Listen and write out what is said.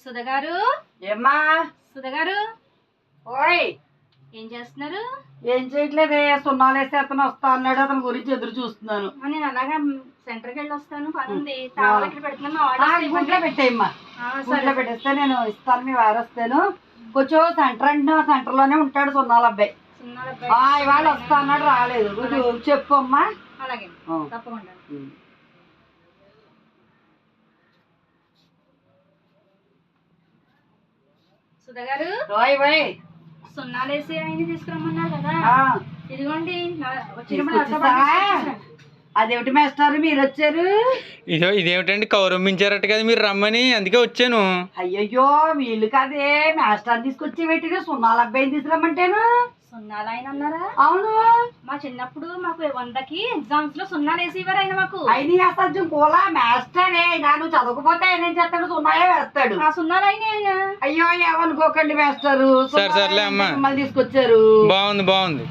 సుధగారు ఏమ్మా సుధగారు ఓయ్ ఏం చేస్తున్నారు? ఏం చేయట్లేదే, సున్నాలు వేసి అతను వస్తా అన్నాడు, అతని గురించి ఎదురు చూస్తున్నాను. నేను అలాగా సెంటర్కి వెళ్ళి వస్తాను, పని ఉంది. తాళాలు ఇక్కడ పెడుతున్నాను, మా వాళ్ళు గుంట్లో పెట్టేయమ్మా, గుంట్లో పెట్టేస్తే నేను ఇస్తాను, మీ వారు వస్తాను. కొంచెం సెంటర్ అంటే సెంటర్ లోనే ఉంటాడు సున్నాల అబ్బాయి. ఇవాళ వస్తా అన్నాడు, రాలేదు. కొంచెం చెప్పు అమ్మా. అలాగే తప్పకుండా. సుధగారు ఓయ్ ఓయ్, సున్నాలు వేసి ఆయన తీసుకురమ్మన్నారు కదా, ఇదిగోండి అదేమిటి మేస్టర్ మీరు వచ్చారు? ఇదేమిటండి కౌరవించారట కదా మీరు రమ్మని, అందుకే వచ్చాను. అయ్యయ్యో వీళ్ళు కాదే, మేస్టర్ తీసుకొచ్చి పెట్టిన సున్నాల అబ్బాయిని తీసుకురమ్మంటేను. సున్నాలు ఆయన అన్నారా? అవును, మా చిన్నప్పుడు మాకు 100కి ఎగ్జామ్స్ లో సున్నాలు వేసేవారు ఆయన మాకు. అయినా అసలు కూడా మేస్టరే, నువ్వు చదవకపోతే ఆయన ఏం చేస్తాడు, సున్నాయే వేస్తాడు. ఆ సున్నాలు ఆయన. అయ్యో ఏమనుకోకండి మేస్టరు, సర్లే అమ్మా, తీసుకొచ్చారు. బాగుంది బాగుంది.